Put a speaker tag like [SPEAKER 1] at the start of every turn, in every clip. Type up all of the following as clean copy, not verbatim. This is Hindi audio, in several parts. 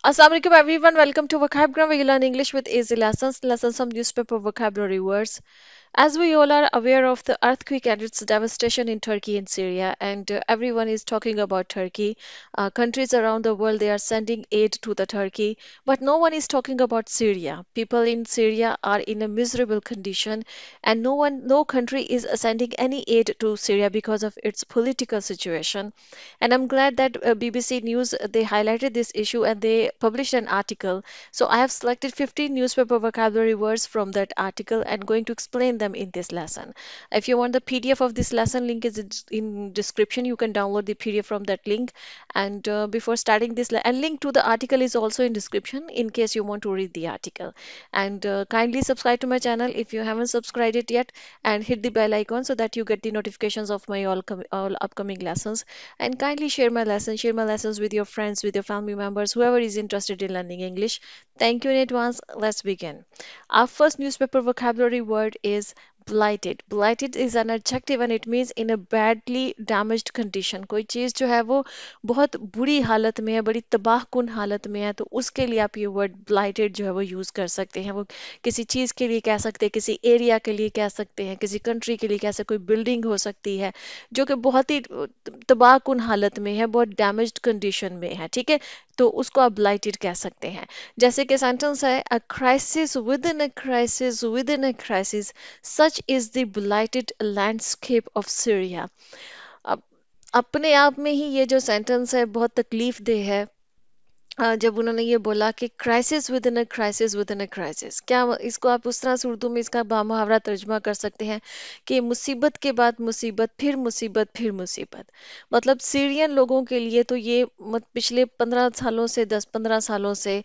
[SPEAKER 1] Assalamualaikum everyone. Welcome to Vocabgram where you learn English with easy lessons. Lessons from newspaper vocabulary words. As we all are aware of the earthquake and its devastation in Turkey and Syria, and everyone is talking about Turkey. Countries around the world they are sending aid to the Turkey, but no one is talking about Syria. People in Syria are in a miserable condition, and no country is sending any aid to Syria because of its political situation. And I'm glad that BBC News they highlighted this issue and they published an article. So I have selected 15 newspaper vocabulary words from that article and going to explain them in this lesson. If you want the PDF of this lesson, link is in description. You can download the PDF from that link. And before starting this, and link to the article is also in description in case you want to read the article. And kindly subscribe to my channel if you haven't subscribed it yet, and hit the bell icon so that you get the notifications of my all upcoming lessons. And kindly share my lessons with your friends, with your family members, whoever is interested in learning English. Thank you in advance. Let's begin. Our first newspaper vocabulary word is blighted. Blighted is an adjective and it means in a badly damaged condition. कोई चीज़ जो है वो बहुत बुरी हालत में है, बड़ी तबाहकुन हालत में है, तो उसके लिए आप ये वर्ड ब्लाइटेड जो है वो यूज़ कर सकते हैं। वो किसी चीज़ के लिए कह सकते हैं, किसी एरिया के लिए कह सकते हैं, किसी कंट्री के लिए कह सकते हैं, कोई बिल्डिंग हो सकती है जो कि बहुत ही तबाहकुन हालत में है, बहुत डैमेज्ड कंडीशन में है, ठीक है। तो उसको आप ब्लाइटेड कह सकते हैं। जैसे कि सेंटेंस है, a crisis within a crisis within a crisis such is the blighted landscape of Syria. अब अपने आप में ही ये जो सेंटेंस है बहुत तकलीफ दे है। जब उन्होंने ये बोला कि crisis within a crisis within a crisis, क्या इसको आप उस तरह से उर्दू में इसका बामुहावरा तर्जमा कर सकते हैं कि मुसीबत के बाद मुसीबत फिर मुसीबत फिर मुसीबत। मतलब सीरियन लोगों के लिए तो ये पिछले 15 सालों से 10-15 सालों से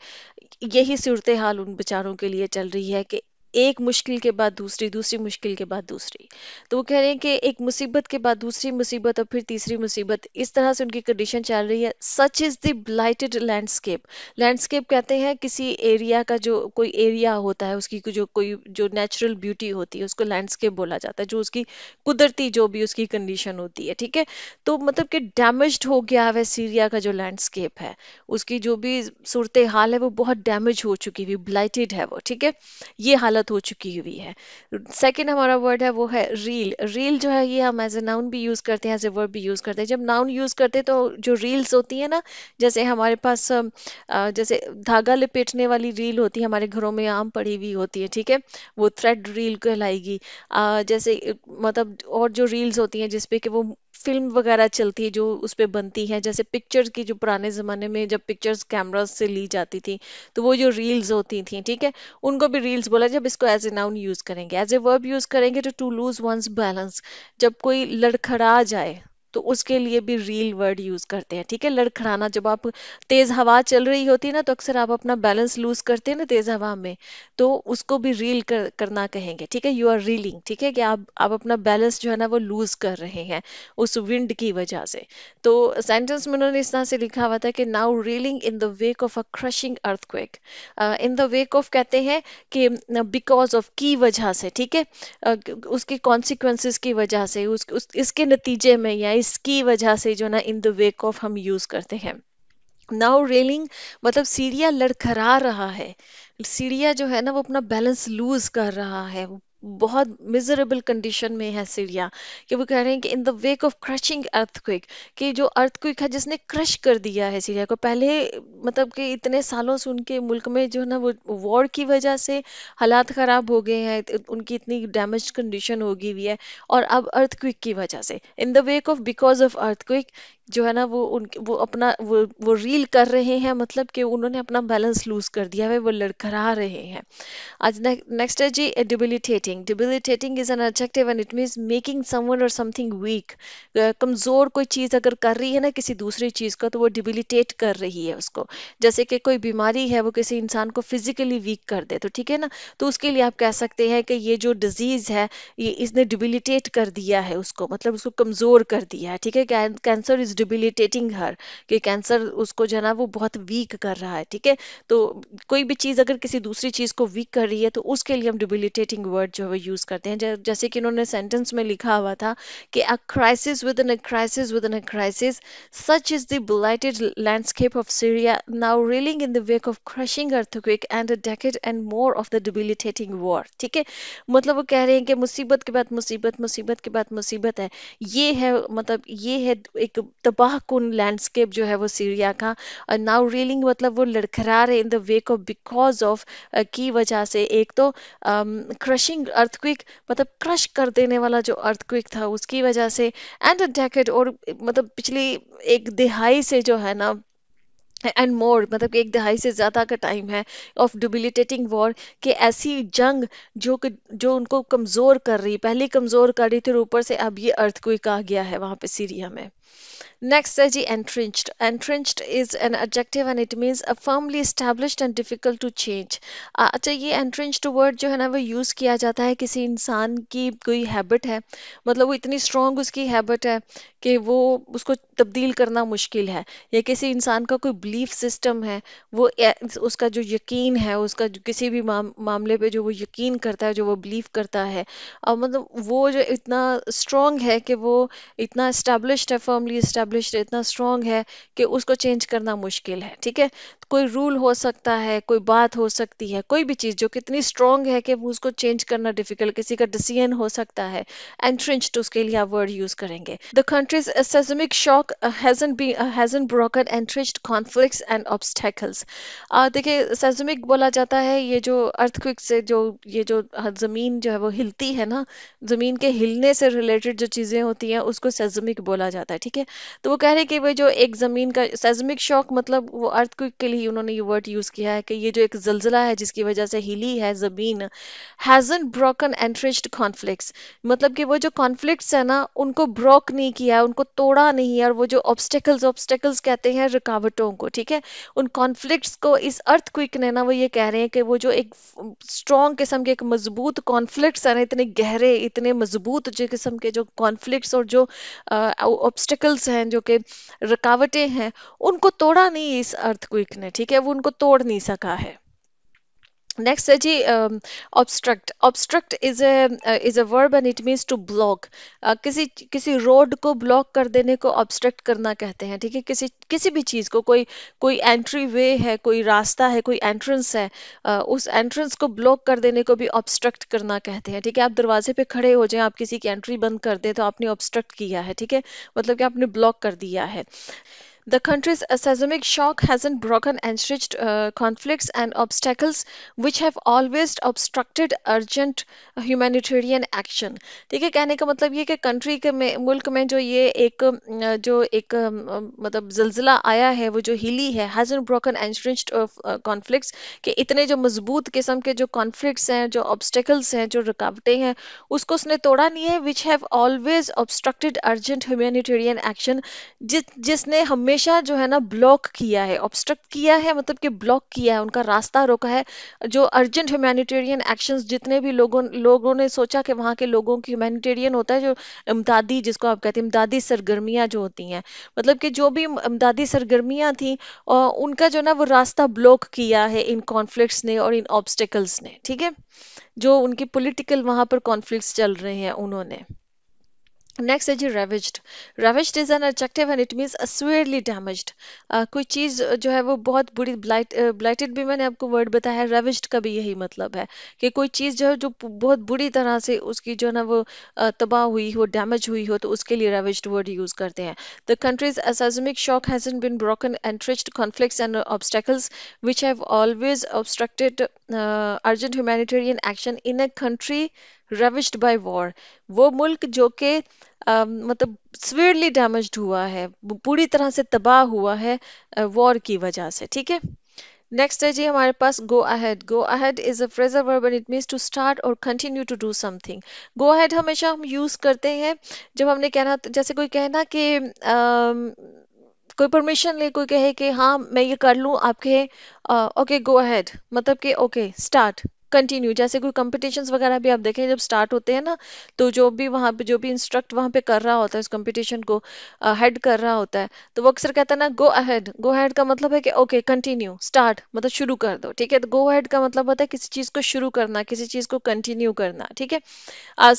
[SPEAKER 1] यही सूरत हाल उन बेचारों के लिए चल रही है कि एक मुश्किल के बाद दूसरी, दूसरी मुश्किल के बाद दूसरी। तो वो कह रहे हैं कि एक मुसीबत के बाद दूसरी मुसीबत और फिर तीसरी मुसीबत, इस तरह से उनकी कंडीशन चल रही है। Such is the blighted landscape. Landscape कहते हैं किसी एरिया का, जो कोई एरिया होता है उसकी जो कोई जो नेचुरल ब्यूटी होती है उसको लैंडस्केप बोला जाता है, जो उसकी कुदरती जो भी उसकी कंडीशन होती है, ठीक है। तो मतलब कि डैमेज्ड हो गया है सीरिया का जो लैंडस्केप है, उसकी जो भी सूरत हाल है वो बहुत डैमेज हो चुकी हुई, ब्लाइटेड है वो, ठीक है। ये हालत हो चुकी हुई है। सेकंड हमारा वर्ड है वो है रील। रील जो है ये हम एज ए नाउन भी यूज करते हैं, एज ए वर्ब भी यूज करते हैं। जब नाउन यूज करते हैं तो जो रील्स होती है ना, जैसे हमारे पास जैसे धागा लपेटने वाली रील होती है, हमारे घरों में आम पड़ी हुई होती है, ठीक है। वो थ्रेड रील कहलाएगी। जैसे मतलब और जो रील्स होती हैं जिसपे कि वो फिल्म वगैरह चलती है जो उस पे बनती है, जैसे पिक्चर्स की, जो पुराने ज़माने में जब पिक्चर्स कैमरास से ली जाती थी तो वो जो रील्स होती थी, ठीक है, उनको भी रील्स बोला। जब इसको एज ए नाउन यूज़ करेंगे, एज ए वर्ब यूज़ करेंगे तो टू लूज वंस बैलेंस, जब कोई लड़खड़ा जाए तो उसके लिए भी रील वर्ड यूज करते हैं, ठीक है। लड़खड़ाना, जब आप तेज हवा चल रही होती है ना तो अक्सर आप अपना बैलेंस लूज करते हैं ना तेज हवा में, तो उसको भी करना कहेंगे, ठीक है। यू आर रीलिंग, ठीक है, कि आप अपना बैलेंस जो है ना वो लूज कर रहे हैं उस विंड की वजह से। तो सेंटेंस में उन्होंने इस तरह से लिखा हुआ था कि now reeling in the wake of a crushing earthquake. In the wake of कहते हैं कि बिकॉज ऑफ, की वजह से, ठीक है। उसके कॉन्सिक्वेंसेस की वजह से, इसके नतीजे में या इसकी वजह से जो ना इन द वेक ऑफ हम यूज करते हैं। नाउ रेलिंग मतलब सीरिया लड़खड़ा रहा है। सीरिया जो है ना वो अपना बैलेंस लूज कर रहा है, वो बहुत मिजरेबल कंडीशन में है सीरिया। कि वो कह रहे हैं कि इन the wake of crushing earthquake, कि जो अर्थक्वेक है जिसने क्रश कर दिया है सीरिया को। पहले मतलब कि इतने सालों से उनके मुल्क में जो है ना वो वॉर की वजह से हालात खराब हो गए हैं, उनकी इतनी डैमेज कंडीशन हो गई हुई है। और अब अर्थक्वेक की वजह से, इन the wake of, because of earthquake, जो है ना वो वो अपना वो रील कर रहे हैं, मतलब कि उन्होंने अपना बैलेंस लूज कर दिया है, वो लड़खड़ा रहे हैं। आज नेक्स्ट है जी debilitating. Debilitating is an adjective and it means making someone और समथिंग वीक। कमजोर कोई चीज अगर कर रही है ना किसी दूसरी चीज का, तो वो डिबिलिटेट कर रही है उसको। जैसे कि कोई बीमारी है वो किसी इंसान को फिजिकली वीक कर दे, तो ठीक है ना, तो उसके लिए आप कह सकते हैं कि ये जो डिजीज है ये इसने डिबिलिटेट कर दिया है उसको, मतलब उसको कमजोर कर दिया है, ठीक है। कैंसर इज डिबिलिटेटिंग हर, कि कैंसर उसको जो है ना वो बहुत वीक कर रहा है, ठीक है। तो कोई भी चीज अगर किसी दूसरी चीज को वीक कर रही है तो उसके लिए हम डिबिलिटेटिंग वर्ड जो है वो यूज करते हैं। जैसे कि उन्होंने सेंटेंस में लिखा हुआ था कि अ crisis within a crisis within a crisis, such is the blighted landscape of Syria, now reeling in the wake of crushing earthquake and a decade and more of the debilitating war। ठीक है, मतलब वो कह रहे हैं कि मुसीबत के बाद मुसीबत, मुसीबत के बाद मुसीबत है। ये है, मतलब ये है एक तबाह कुन लैंडस्केप जो है वो सीरिया का। और नाउ रीलिंग मतलब वो लड़खड़ा रहे इन the wake of, because of, की वजह से। एक तो क्रशिंग अर्थक्वेक, मतलब क्रश कर देने वाला जो अर्थक्वेक था उसकी वजह से, एंड अ डेकेड, और मतलब पिछली एक दिहाई से जो है ना, एंड मोर मतलब कि एक दहाई से ज्यादा का टाइम है ऑफ डिबिलिटेटिंग वॉर, कि ऐसी जंग जो उनको कमजोर कर रही, पहले कमजोर कर रही थी और ऊपर से अब ये अर्थक्वेक आ गया है वहां पे सीरिया में। नेक्स्ट है जी entrenched। entrenched is an adjective and it means a firmly established and difficult to change। अच्छा, ये entrenched वर्ड जो है ना वो यूज किया जाता है किसी इंसान की कोई हैबिट है, मतलब वो इतनी स्ट्रांग उसकी हैबिट है कि वो उसको तब्दील करना मुश्किल है। या किसी इंसान का कोई बिलीफ सिस्टम है, वो उसका जो यकीन है, उसका जो किसी भी मामले पे जो वो यकीन करता है, जो वो बिलीव करता है, मतलब वो जो इतना स्ट्रांग है कि वो इतना एस्टेब्लिश्ड है, फर्मली एस्टेब्लिश्ड है, इतना स्ट्रांग है कि उसको चेंज करना मुश्किल है, ठीक है। तो कोई रूल हो सकता है, कोई बात हो सकती है, कोई भी चीज़ जो कितनी स्ट्रांग है कि वो उसको चेंज करना डिफिकल्ट, किसी का डिसीजन हो सकता है। entrenched उसके लिए आप वर्ड यूज करेंगे। The country's seismic shock hasn't broken entrenched conflicts and obstacles। देखिए, seismic बोला जाता है ये जो अर्थक्वेक से जो ये जो जमीन जो है वो हिलती है ना, जमीन के हिलने से रिलेटेड जो चीजें होती हैं उसको सेismic बोला जाता है, ठीक है। तो वो कह रहे हैं कि वो जो एक जमीन का seismic शॉक, मतलब वो अर्थक्वेक के लिए उन्होंने ये वर्ड यूज किया है कि ये जो एक जलजला है जिसकी वजह से हिली है जमीन, hasn't broken entrenched conflicts, मतलब कि वो जो कॉन्फ्लिक्ट्स है ना उनको ब्रोक नहीं किया, उनको तोड़ा नहीं है। और वो जो ऑब्स्टेकल्स, ऑब्स्टेकल्स कहते हैं रुकावटों को, ठीक है, उन कॉन्फ्लिक्ट्स को इस अर्थक्वेक ने ना, वो ये कह रहे हैं कि वो जो एक स्ट्रॉन्ग किस्म के, एक मजबूत कॉन्फ्लिक्ट्स है ना, इतने गहरे, इतने मजबूत जो किस्म के जो कॉन्फ्लिक्ट्स और जो ऑब्स्टेकल्स हैं, जो कि रुकावटें हैं, उनको तोड़ा नहीं इस अर्थक्वेक ने, ठीक है, वो उनको तोड़ नहीं सका है। नेक्स्ट है जी obstruct. Obstruct is a verb and it means to block. किसी किसी रोड को ब्लॉक कर देने को ऑब्स्ट्रक्ट करना कहते हैं, ठीक है। किसी किसी भी चीज को, कोई कोई एंट्री वे है, कोई रास्ता है, कोई एंट्रेंस है, उस एंट्रेंस को ब्लॉक कर देने को भी ऑब्स्ट्रक्ट करना कहते हैं, ठीक है। आप दरवाजे पे खड़े हो जाएं, आप किसी की एंट्री बंद कर दें तो आपने ऑब्स्ट्रक्ट किया है, ठीक है, मतलब कि आपने ब्लॉक कर दिया है। The country's seismic shock hasn't broken entrenched conflicts and obstacles which have always obstructed urgent humanitarian action। ठीक है, कहने का मतलब ये कि कंट्री के में, मुल्क में जो ये एक जो एक मतलब जलजिला आया है, वो जो हिली है, hasn't broken entrenched conflicts, कि इतने जो मजबूत किस्म के जो कॉन्फ्लिक्ट्स हैं, जो ऑब्स्टेकल्स हैं, जो रुकावटें हैं, उसको उसने तोड़ा नहीं है। Which have always obstructed urgent humanitarian action, जिसने हमेशा जो है ना ब्लॉक किया है, ऑब्स्ट्रक्ट किया है, मतलब कि ब्लॉक किया है, उनका रास्ता रोका है। जो अर्जेंट ह्यूमैनिटेरियन एक्शंस, जितने भी लोगों ने सोचा कि वहाँ के लोगों की, ह्यूमैनिटेरियन होता है जो इमदादी, जिसको आप कहते हैं इमदादी सरगर्मियाँ जो होती हैं, मतलब कि जो भी इमदादी सरगर्मियाँ थी, उनका जो ना वो रास्ता ब्लॉक किया है इन कॉन्फ्लिक्ट्स ने और इन ऑब्स्टेकल्स ने, ठीक है, जो उनकी पॉलिटिकल वहां पर कॉन्फ्लिक्ट्स चल रहे हैं उन्होंने। नेक्स्ट है जी ravaged. Ravaged is an adjective and it means severely damaged. कोई चीज जो है वो बहुत बुरी, ब्लाइटेड भी मैंने आपको वर्ड बताया है, रेविज्ड का भी यही मतलब है कि कोई चीज जो है जो बहुत बुरी तरह से उसकी जो है ना वो तबाह हुई हो, डैमेज हुई हो, तो उसके लिए रेविज्ड वर्ड यूज करते हैं। The countries seismic shock hasn't been broken entrenched conflicts and obstacles which have always obstructed urgent humanitarian action in a country ravaged by war। वो मुल्क जो कि मतलब सीवियरली डैमेज्ड हुआ है, पूरी तरह से तबाह हुआ है वॉर की वजह से, ठीक है। नेक्स्ट है जी हमारे पास go ahead. Go ahead is a phrasal verb and it means to start और continue to do something. Go ahead हमेशा हम यूज करते हैं जब हमने कहना, जैसे कोई कहना कि कोई परमिशन ले, कोई कहे कि हाँ मैं ये कर लूँ, आप कहे ओके गो अहेड, मतलब कि ओके स्टार्ट, कंटिन्यू, जैसे कोई कंपटीशंस वगैरह भी आप देखें जब स्टार्ट होते हैं ना, तो जो भी वहाँ पे जो भी इंस्ट्रक्ट वहाँ पे कर रहा होता है उस कंपटीशन को हेड कर रहा होता है, तो वो अक्सर कहता है ना गो अहेड। गो अहेड का मतलब है कि ओके कंटिन्यू, स्टार्ट मतलब शुरू कर दो, ठीक है। तो गो अहेड का मतलब होता है किसी चीज को शुरू करना, किसी चीज को कंटिन्यू करना, ठीक है।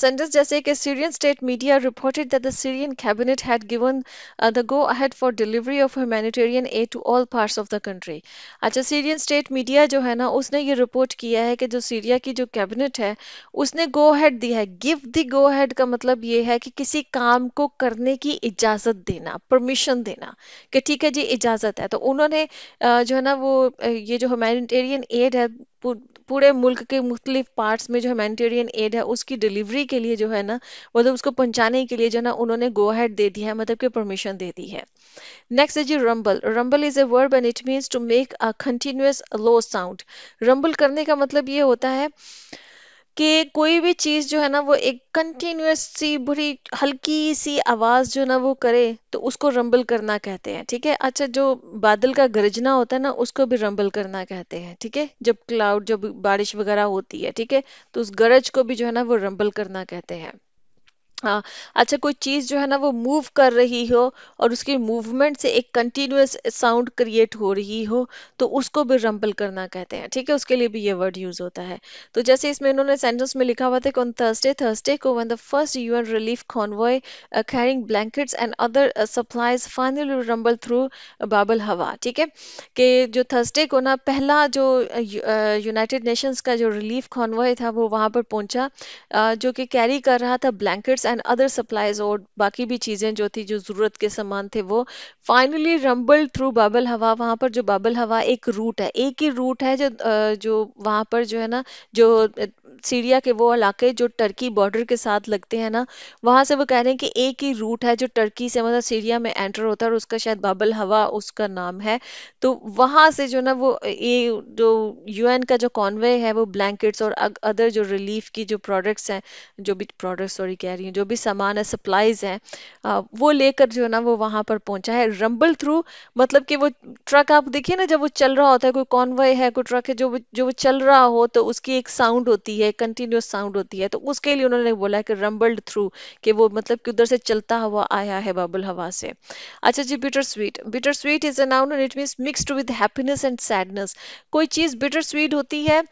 [SPEAKER 1] Sentence जैसे कि Syrian state media reported that the Syrian cabinet had given the go ahead for delivery of humanitarian aid to all parts of the country। अच्छा, सीरियन स्टेट मीडिया जो है ना उसने ये रिपोर्ट किया है कि जो सीरिया की जो कैबिनेट है उसने गो अहेड दिया है। गिव द गो अहेड का मतलब ये है कि किसी काम को करने की इजाजत देना, परमिशन देना, कि ठीक है जी इजाजत है। तो उन्होंने जो है ना वो ये जो ह्यूमैनिटेरियन एड है पू- पूरे मुल्क के मुख्तलिफ पार्ट्स में जो ह्यूमैनिटेरियन एड है उसकी डिलीवरी के लिए जो है ना, मतलब उसको पहुंचाने के लिए जो है ना उन्होंने गो अहेड दे दिया है, मतलब कि परमिशन दे दी है। नेक्स्ट है जी rumble. Rumble is a verb and it means to make a continuous low sound. Rumble करने का मतलब ये होता है कि कोई भी चीज जो है ना वो एक कंटिन्यूअस सी बड़ी हल्की सी आवाज जो ना वो करे तो उसको रंबल करना कहते हैं, ठीक है। अच्छा, जो बादल का गरजना होता है ना उसको भी रंबल करना कहते हैं, ठीक है। जब क्लाउड, जब बारिश वगैरह होती है, ठीक है, तो उस गरज को भी जो है ना वो रंबल करना कहते हैं। हाँ। अच्छा, कोई चीज जो है ना वो मूव कर रही हो और उसकी मूवमेंट से एक कंटिन्यूअस साउंड क्रिएट हो रही हो तो उसको भी रंबल करना कहते हैं, ठीक है। उसके लिए भी ये वर्ड यूज होता है। तो जैसे इसमें उन्होंने सेंटेंस में लिखा हुआ था कि ऑन थर्सडे थर्सडे को when the first UN relief convoy carrying blankets and other supplies finally rumble through बाबल हवा, ठीक है। कि जो थर्सडे को ना पहला जो यूनाइटेड नेशंस का जो रिलीफ कॉन्वॉय था वो वहां पर पहुंचा, जो कि कैरी कर रहा था ब्लैंकेट्स एंड अदर सप्लाईज और बाकी भी चीजें जो थी, जो जरूरत के सामान थे वो फाइनली रंबल थ्रू बाबल हवा। वहां पर जो बाबल हवा एक रूट है, एक ही रूट है जो वहां पर जो है ना, जो सीरिया के वो इलाके जो टर्की बॉर्डर के साथ लगते हैं ना, वहां से वो कह रहे हैं कि एक ही रूट है जो टर्की से मतलब सीरिया में एंटर होता है और उसका शायद बाबल हवा उसका नाम है। तो वहां से जो ना वो ये जो यूएन का जो कॉन्वे है वो ब्लैंकेट्स और अदर जो रिलीफ की जो प्रोडक्ट्स हैं, जो भी प्रोडक्ट्स सॉरी कह रही हूँ, जो भी सामान है, सप्लाईज हैं, वो लेकर जो है ना वो वहां पर पहुंचा है। रंबल मतलब कि वो ट्रक आप देखिए ना, जब वो चल रहा होता है, कोई कॉन्वॉय है, कोई ट्रक है, जो वो चल रहा हो तो उसकी एक साउंड होती है, कंटिन्यूअस साउंड होती है, तो उसके लिए उन्होंने बोला है कि रंबल्ड थ्रू, कि वो मतलब कि उधर से चलता हुआ आया है बबल हवा से। अच्छा जी, bittersweet. Bittersweet is a noun and it means mixed with happiness and sadness. कोई चीज बिटर स्वीट होती है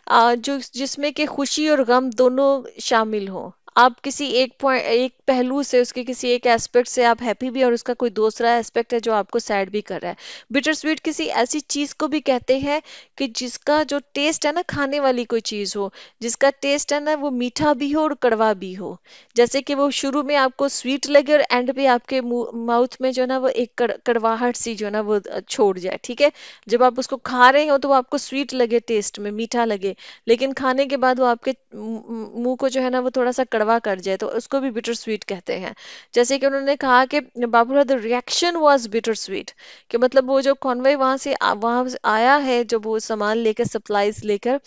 [SPEAKER 1] जो जिसमें कि खुशी और गम दोनों शामिल हो। आप किसी एक पॉइंट, एक पहलू से, उसके किसी एक एस्पेक्ट से आप हैप्पी भी और उसका कोई दूसरा एस्पेक्ट है जो आपको सैड भी कर रहा है। बिटर स्वीट किसी ऐसी चीज को भी कहते हैं कि जिसका जो टेस्ट है ना, खाने वाली कोई चीज हो जिसका टेस्ट है ना वो मीठा भी हो और कड़वा भी हो। जैसे कि वो शुरू में आपको स्वीट लगे और एंड पे आपके माउथ में जो है ना वो एक कड़वाहट सी जो है ना वो छोड़ जाए, ठीक है। जब आप उसको खा रहे हो तो वो आपको स्वीट लगे, टेस्ट में मीठा लगे, लेकिन खाने के बाद वो आपके मुंह को जो है ना वो थोड़ा सा कड़वा कर जाए, तो उसको भी बिटर स्वीट कहते हैं। जैसे कि उन्होंने कहा कि Baburao the reaction was bitter sweet, कि मतलब वो जो कॉन्वॉय वहां से आया है, जब वो सामान लेकर, सप्लाईज लेकर,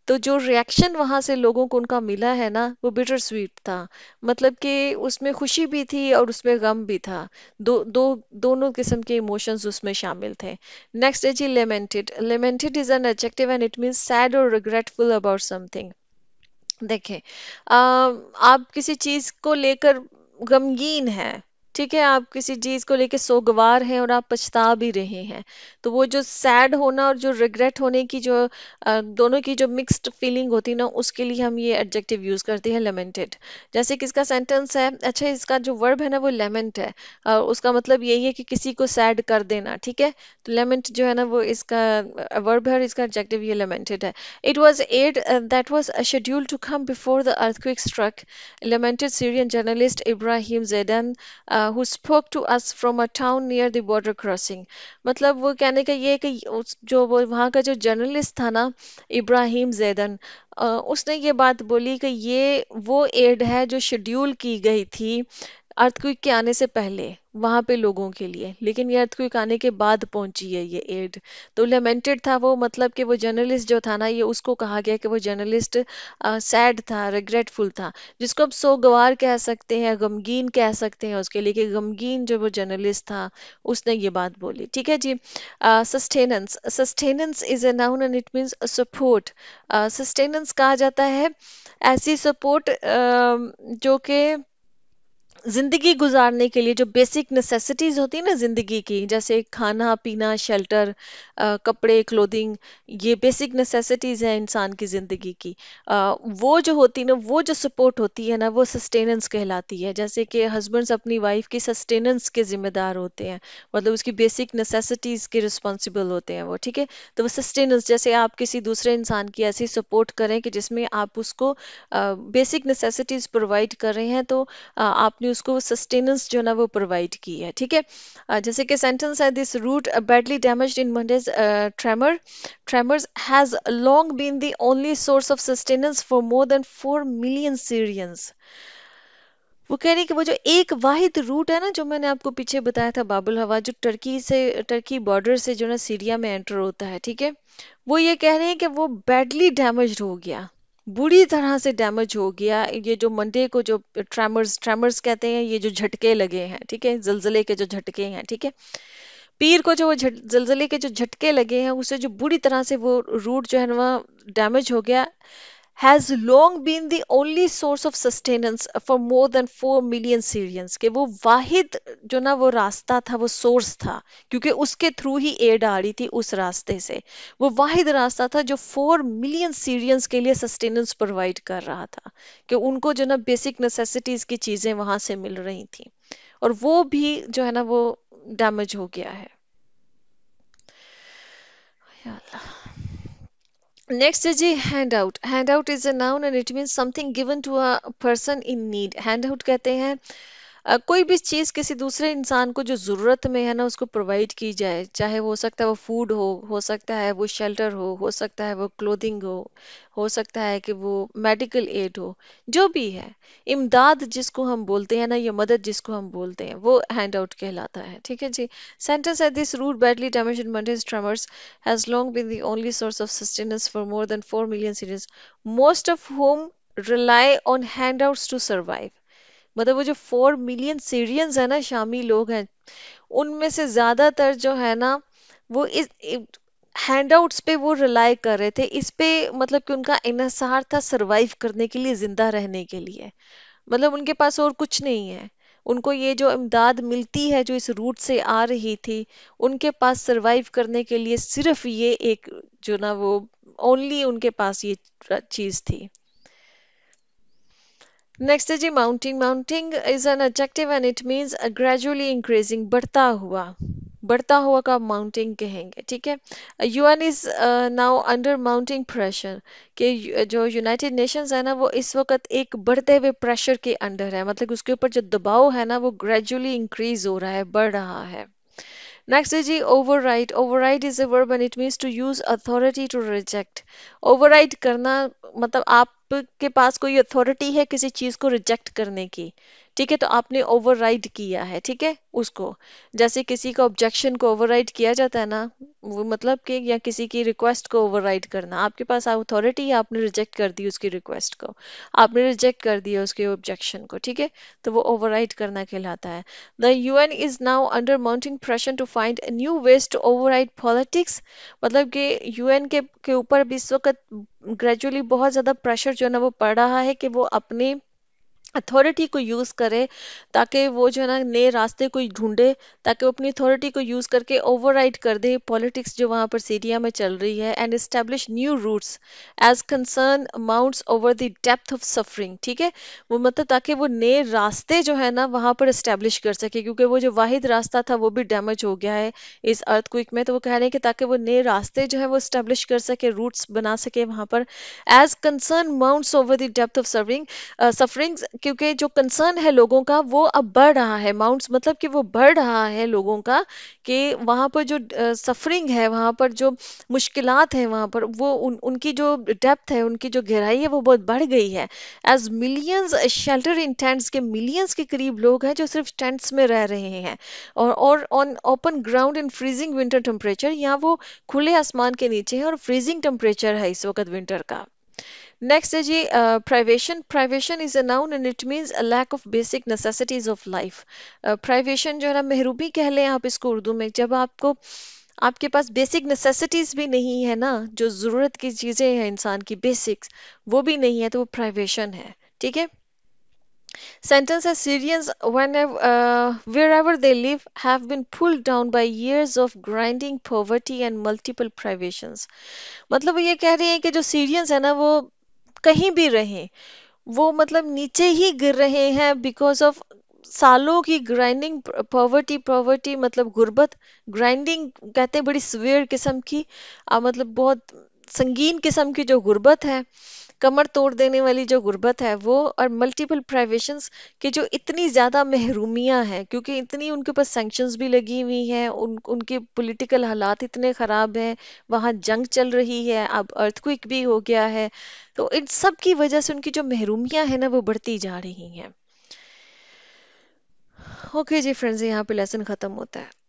[SPEAKER 1] तो जो रिएक्शन वहां से लोगों को उनका मिला है ना वो बिटर स्वीट था। मतलब कि उसमें खुशी भी थी और उसमें गम भी था। दोनों किस्म के इमोशंस उसमें शामिल थे। नेक्स्ट है जी lamented. Lamented is an adjective and it means sad और रिग्रेटफुल अबाउट समथिंग। देखें, आप किसी चीज को लेकर गमगीन हैं, ठीक है, आप किसी चीज को लेकर सोगवार हैं और आप पछता भी रहे हैं, तो वो जो सैड होना और जो रिग्रेट होने की जो दोनों की जो मिक्स्ड फीलिंग होती है ना, उसके लिए हम ये एडजेक्टिव यूज करते हैं लेमेंटेड। जैसे कि इसका सेंटेंस है, अच्छा इसका जो वर्ब है ना वो लेमेंट है, उसका मतलब यही है कि किसी को सैड कर देना, ठीक है। तो लेमेंट जो है ना वो इसका वर्ब है और इसका एडजेक्टिव ये लेमेंटेड है। It was aid that was scheduled to come before the earthquake struck, lamented Syrian journalist Ibrahim Zaidan, who spoke to us from a town near the border crossing। मतलब वो कहने का ये है कि जो वो वहाँ का जो जर्नलिस्ट था ना, इब्राहिम जैदन, उसने ये बात बोली कि ये वो एड है जो शेड्यूल की गई थी अर्थक्वेक के आने से पहले वहां पे लोगों के लिए, लेकिन ये अर्थक्वेक आने के बाद पहुंची है ये एड। तो लेमेंटेड था वो, मतलब कि वो जर्नलिस्ट जो था ना, ये उसको कहा गया कि वो जर्नलिस्ट सैड था, रिग्रेटफुल था, जिसको अब सोगवार कह सकते हैं, गमगीन कह सकते हैं उसके लिए, कि गमगीन जो वो जर्नलिस्ट था उसने ये बात बोली। ठीक है जी। Sustenance, sustenance is a noun and it means support. Sustenance कहा जाता है ऐसी सपोर्ट जो कि जिंदगी गुजारने के लिए जो बेसिक नेसेसिटीज होती है ना जिंदगी की, जैसे खाना पीना, शेल्टर, कपड़े, क्लोथिंग, ये बेसिक नेसेसिटीज है इंसान की जिंदगी की। वो जो होती है ना, वो जो सपोर्ट होती है ना, वो सस्टेनेंस कहलाती है। जैसे कि हस्बैंड्स अपनी वाइफ की सस्टेनेंस के जिम्मेदार होते हैं, मतलब उसकी बेसिक नेसेसिटीज के रिस्पॉन्सिबल होते हैं वो। ठीक है। तो वो सस्टेनेंस, जैसे आप किसी दूसरे इंसान की ऐसी सपोर्ट करें कि जिसमें आप उसको बेसिक नेसेसिटीज प्रोवाइड कर रहे हैं, तो आपने उसको सस्टेनेंस जो ना वो प्रोवाइड की है। ठीक है। जैसे कि सेंटेंस है, this route badly damaged in Monday's tremor, tremors has long been the only source of sustenance for more than 4 million Syrians. वो कह रही है कि वो जो एक वाहिद रूट है ना, जो मैंने आपको पीछे बताया था, बाबुल हवा, जो टर्की से, टर्की बॉर्डर से जो ना सीरिया में एंटर होता है। ठीक है। वो ये कह रहे हैं कि वो बैडली डैमेज्ड हो गया, बुरी तरह से डैमेज हो गया। ये जो मंडे को जो ट्रेमर्स, ट्रेमर्स कहते हैं, ये जो झटके लगे हैं, ठीक है, जलजले के जो झटके हैं, ठीक है, पीर को जो वो जलजले के जो झटके लगे हैं, उससे जो बुरी तरह से वो रूट जो है ना डैमेज हो गया, has long been the only source of sustenance for more than 4 million Syrians, कि वो वाहिद जो ना वो रास्ता था, वो सोर्स था, क्योंकि उसके थ्रू ही एड आ रही थी, उस रास्ते से। वो वाहिद रास्ता था जो 4 मिलियन सीरियंस के लिए सस्टेनेंस प्रोवाइड कर रहा था, कि उनको जो ना बेसिक नेसेसिटीज की चीजें वहां से मिल रही थी, और वो भी जो है ना वो डैमेज हो गया है। या अल्लाह। नेक्स्ट है जी handout. Handout is a noun and it means something given to a person in need. Handout कहते हैं कोई भी चीज किसी दूसरे इंसान को जो जरूरत में है ना उसको प्रोवाइड की जाए, चाहे वो हो सकता है वो फूड हो सकता है वो शेल्टर हो सकता है वो क्लोथिंग हो सकता है कि वो मेडिकल एड हो, जो भी है, इमदाद जिसको हम बोलते हैं ना, या मदद जिसको हम बोलते हैं, वो हैंड आउट कहलाता है। ठीक है जी। सेंटेंस है, this route badly damage in Monday's tremors has long been the only source of sustenance for more than 4 million Syrians, most of whom rely on handouts to survive। मतलब वो जो 4 मिलियन सीरियंस है ना, शामी लोग हैं, उनमें से ज्यादातर जो है ना वो इस हैंडआउट्स पे वो रिलाई कर रहे थे, इस पे, मतलब कि उनका इन्हिसार था सरवाइव करने के लिए, जिंदा रहने के लिए। मतलब उनके पास और कुछ नहीं है, उनको ये जो इमदाद मिलती है जो इस रूट से आ रही थी, उनके पास सरवाइव करने के लिए सिर्फ ये एक जो ना वो ओनली उनके पास ये चीज थी। नेक्स्ट है जी mounting. Mounting is an adjective and it means gradually increasing, बढ़ता हुआ, बढ़ता हुआ का माउंटिंग कहेंगे। ठीक है। UN is now under mounting pressure, कि जो यूनाइटेड नेशंस है ना वो इस वक्त एक बढ़ते हुए प्रेशर के अंडर है, मतलब उसके ऊपर जो दबाव है ना वो ग्रेजुअली इंक्रीज हो रहा है, बढ़ रहा है। नेक्स्ट है जी override. Override is a verb and it means to use authority to reject. Override करना मतलब आपके पास कोई अथॉरिटी है किसी चीज को रिजेक्ट करने की, ठीक है, तो आपने ओवरराइड किया है, ठीक है, उसको। जैसे किसी का ऑब्जेक्शन को ओवरराइड किया जाता है ना, वो मतलब कि, या किसी की रिक्वेस्ट को ओवरराइड करना, आपके पास अथॉरिटी है, आपने रिजेक्ट कर दी उसकी रिक्वेस्ट को, आपने रिजेक्ट कर दिया उसके ऑब्जेक्शन को, ठीक है, तो वो ओवरराइड करना कहलाता है। The UN is now under mounting pressure to find new ways to override politics। मतलब कि यूएन के ऊपर भी इस वक्त ग्रेजुअली बहुत ज्यादा प्रेशर जो है ना वो पड़ रहा है कि वो अपनी अथॉरिटी को यूज करे, ताकि वो जो है ना नए रास्ते कोई ढूंढे, ताकि वो अपनी अथॉरिटी को यूज करके ओवरराइड कर दे पॉलिटिक्स जो वहां पर सीरिया में चल रही है, and establish new routes as concern amounts over the depth of suffering. ठीक है। वो मतलब ताकि वो नए रास्ते जो है ना वहां पर एस्टेब्लिश कर सके, क्योंकि वो जो वाहिद रास्ता था वो भी डैमेज हो गया है इस अर्थक्वेक में, तो वो कह रहे हैं कि ताकि वो नए रास्ते जो है वो एस्टेब्लिश कर सके, रूट्स बना सके वहां पर, as concern amounts over the depth of suffering, sufferings, क्योंकि जो कंसर्न है लोगों का वो अब बढ़ रहा है, माउंट्स मतलब कि वो बढ़ रहा है लोगों का, कि वहाँ पर जो सफरिंग है, वहाँ पर जो मुश्किलात हैं, वहाँ पर वो उनकी जो डेप्थ है, उनकी जो गहराई है वो बहुत बढ़ गई है। As millions shelter in tents, के मिलियंस के करीब लोग हैं जो सिर्फ टेंट्स में रह रहे हैं, और on open ground in freezing winter temperature, यहाँ वो खुले आसमान के नीचे है और फ्रीजिंग टेम्परेचर है इस वक्त विंटर का। नेक्स्ट है जी privation. Privation is a noun and it means a lack of basic necessities of life. Privation जो है ना, महरूमी कह लें आप इसको उर्दू में, जब आपको आपके पास बेसिक नेसेसिटीज भी नहीं है ना, जो जरूरत की चीजें हैं इंसान की बेसिक्स, वो भी नहीं है, तो वो प्राइवेशन है। ठीक है। Sentence as Syrians, whenever, wherever they live, have been pulled down by years of grinding poverty and multiple privations. मतलब वो ये कह रहे हैं कि जो सीरियंस है ना, वो कहीं भी रहें, वो मतलब नीचे ही गिर रहे हैं बिकॉज ऑफ सालों की ग्राइंडिंग पॉवर्टी। पॉवर्टी मतलब गुर्बत, ग्राइंडिंग कहते हैं बड़ी सीवियर किस्म की, मतलब बहुत संगीन किस्म की जो गुर्बत है, कमर तोड़ देने वाली जो गुर्बत है वो, और मल्टीपल प्राइवेशंस के जो इतनी ज़्यादा महरूमियाँ हैं, क्योंकि इतनी उनके ऊपर सैंक्शंस भी लगी हुई हैं, उनके पॉलिटिकल हालात इतने ख़राब हैं, वहाँ जंग चल रही है, अब अर्थक्वेक भी हो गया है, तो इन सब की वजह से उनकी जो महरूमियाँ हैं ना वो बढ़ती जा रही हैं। ओके जी फ्रेंड्स, यहाँ पे लेसन ख़त्म होता है।